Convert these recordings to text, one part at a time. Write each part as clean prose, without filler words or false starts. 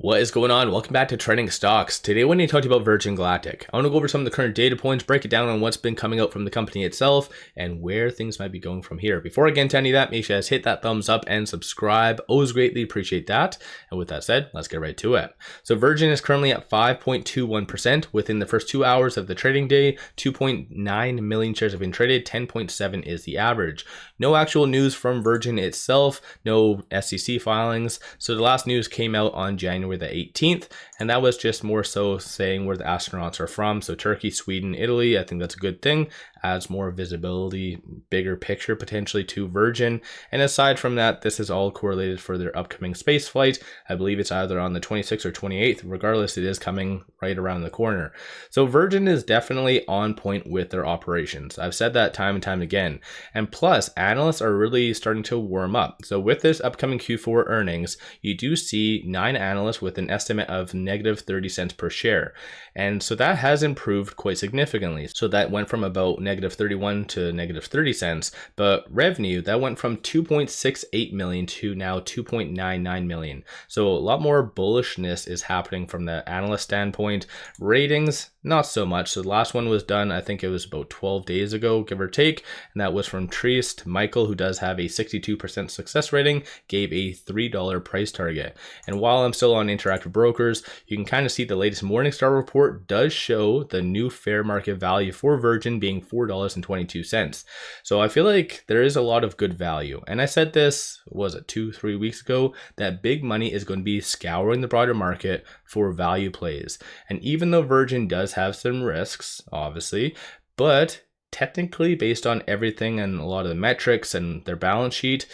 What is going on? Welcome back to Trending Stocks. Today I want to talk to you about Virgin Galactic. I want to go over some of the current data points, break it down on what's been coming out from the company itself, and where things might be going from here. Before I get into any of that, make sure you guys hit that thumbs up and subscribe. Always greatly appreciate that. And with that said, let's get right to it. So Virgin is currently at 5.21% within the first 2 hours of the trading day. 2.9 million shares have been traded. 10.7 is the average. No actual news from Virgin itself. No SEC filings. So the last news came out on January the 18th, and that was just more so saying where the astronauts are from. So Turkey, Sweden, Italy. I think that's a good thing. Adds more visibility, bigger picture potentially to Virgin. And aside from that, this is all correlated for their upcoming space flight. I believe it's either on the 26th or 28th. Regardless, it is coming right around the corner. So Virgin is definitely on point with their operations. I've said that time and time again. And plus, analysts are really starting to warm up. So with this upcoming Q4 earnings, you do see 9 analysts with an estimate of negative 30 cents per share. And so that has improved quite significantly. So that went from about negative 31 to negative 30 cents, but revenue, that went from 2.68 million to now 2.99 million. So a lot more bullishness is happening from the analyst standpoint. Ratings, not so much. So the last one was done, I think it was about 12 days ago, give or take, and that was from Trieste. Michael, who does have a 62% success rating, gave a $3 price target. And while I'm still on Interactive Brokers, you can kind of see the latest Morningstar report does show the new fair market value for Virgin being $4.22. So I feel like there is a lot of good value. And I said this, was it 2-3 weeks ago, that big money is going to be scouring the broader market for value plays. And even though Virgin does have some risks, obviously, but technically based on everything and a lot of the metrics and their balance sheet,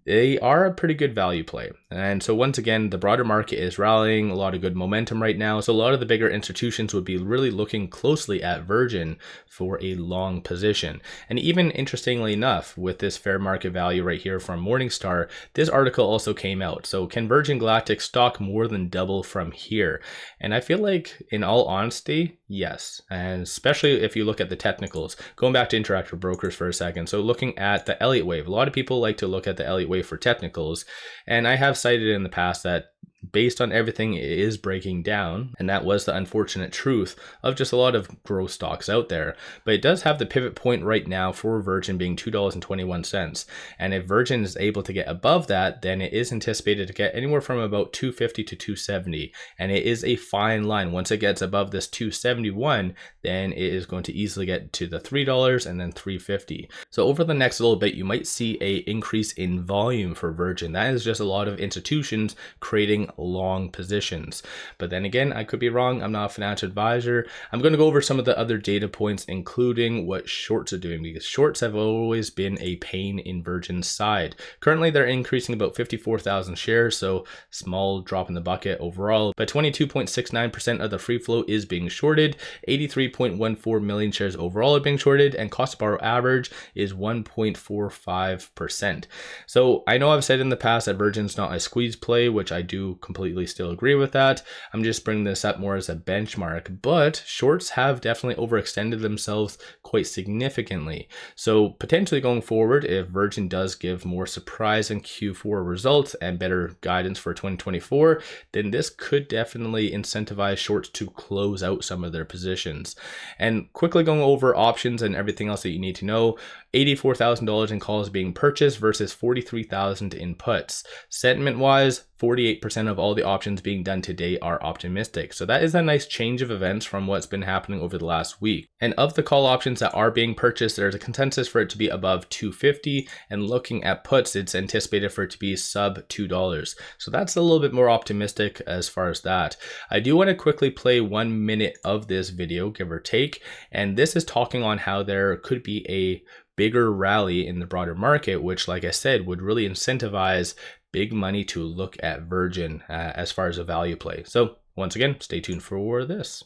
they are a pretty good value play. And so once again, the broader market is rallying, a lot of good momentum right now. So a lot of the bigger institutions would be really looking closely at Virgin for a long position. And even interestingly enough, with this fair market value right here from Morningstar, this article also came out. So can Virgin Galactic stock more than double from here? And I feel like, in all honesty, yes. And especially if you look at the technicals. Going back to Interactive Brokers for a second. So looking at the Elliott wave, a lot of people like to look at the Elliott wave for technicals, and I have cited in the past that based on everything, it is breaking down, and that was the unfortunate truth of just a lot of growth stocks out there. But it does have the pivot point right now for Virgin being $2.21, and if Virgin is able to get above that, then it is anticipated to get anywhere from about $2.50 to $2.70, and it is a fine line. Once it gets above this $2.71, then it is going to easily get to the $3 and then $3.50. So over the next little bit, you might see a increase in volume for Virgin. That is just a lot of institutions creating long positions. But then again, I could be wrong. I'm not a financial advisor. I'm going to go over some of the other data points, including what shorts are doing, because shorts have always been a pain in Virgin's side. Currently, they're increasing about 54,000 shares, so small drop in the bucket overall, but 22.69% of the free float is being shorted. 83.14 million shares overall are being shorted, and cost to borrow average is 1.45%. So I know I've said in the past that Virgin's not a squeeze play, which I do completely still agree with that. I'm just bringing this up more as a benchmark, but shorts have definitely overextended themselves quite significantly. So potentially going forward, if Virgin does give more surprise in Q4 results and better guidance for 2024, then this could definitely incentivize shorts to close out some of their positions. And quickly going over options and everything else that you need to know, $84,000 in calls being purchased versus $43,000 in puts. Sentiment wise, 48% of all the options being done today are optimistic. So that is a nice change of events from what's been happening over the last week. And of the call options that are being purchased, there's a consensus for it to be above $2.50, and looking at puts, it's anticipated for it to be sub $2. So that's a little bit more optimistic as far as that. I do want to quickly play 1 minute of this video, give or take, and this is talking on how there could be a bigger rally in the broader market, which, like I said, would really incentivize big money to look at Virgin as far as a value play. So once again, stay tuned for this.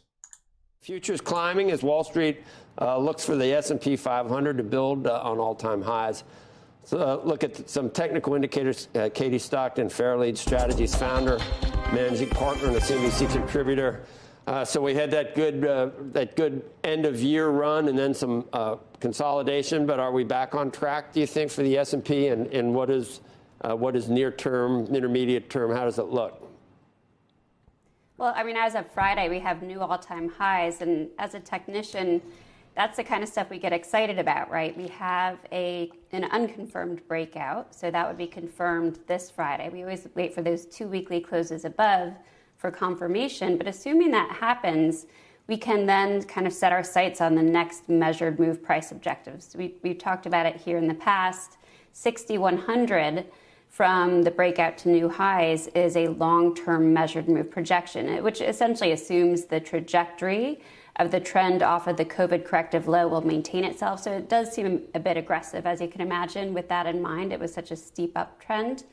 Futures climbing as Wall Street looks for the S&P 500 to build on all-time highs. So look at some technical indicators. Katie Stockton, Fairlead Strategies founder, managing partner, and a CNBC contributor. So we had that good end of year run and then some consolidation. But are we back on track, do you think, for the S&P? And what is near term, intermediate term? How does it look? Well, I mean, as of Friday, we have new all-time highs, and as a technician, that's the kind of stuff we get excited about, right? We have an unconfirmed breakout, so that would be confirmed this Friday. We always wait for those 2 weekly closes above for confirmation, but assuming that happens, we can then kind of set our sights on the next measured move price objectives. We've talked about it here in the past. 6,100 from the breakout to new highs is a long-term measured move projection, which essentially assumes the trajectory of the trend off of the COVID corrective low will maintain itself. So it does seem a bit aggressive, as you can imagine. With that in mind, it was such a steep uptrend.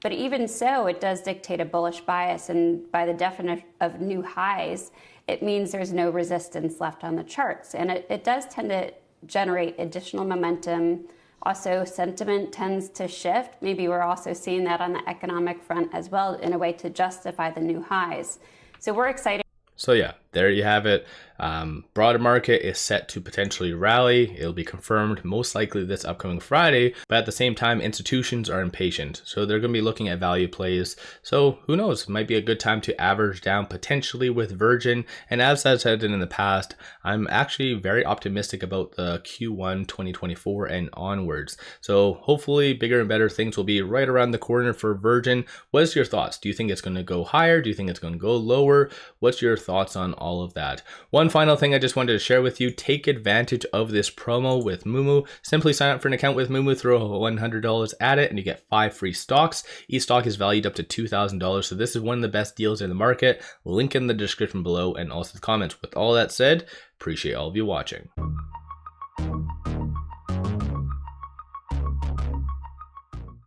But even so, it does dictate a bullish bias, and by the definition of new highs, it means there's no resistance left on the charts. And it does tend to generate additional momentum. Also, sentiment tends to shift. Maybe we're also seeing that on the economic front as well in a way to justify the new highs. So we're excited. So yeah, there you have it. Broader market is set to potentially rally. It'll be confirmed most likely this upcoming Friday, but at the same time, institutions are impatient. So they're going to be looking at value plays. So who knows, it might be a good time to average down potentially with Virgin. And as I said in the past, I'm actually very optimistic about the Q1 2024 and onwards. So hopefully bigger and better things will be right around the corner for Virgin. What's your thoughts? Do you think it's going to go higher? Do you think it's going to go lower? What's your thoughts on all of that? One final thing I just wanted to share with you, take advantage of this promo with Moomoo. Simply sign up for an account with Moomoo, throw $100 at it, and you get 5 free stocks. Each stock is valued up to $2,000, so this is one of the best deals in the market. Link in the description below and also the comments. With all that said, appreciate all of you watching.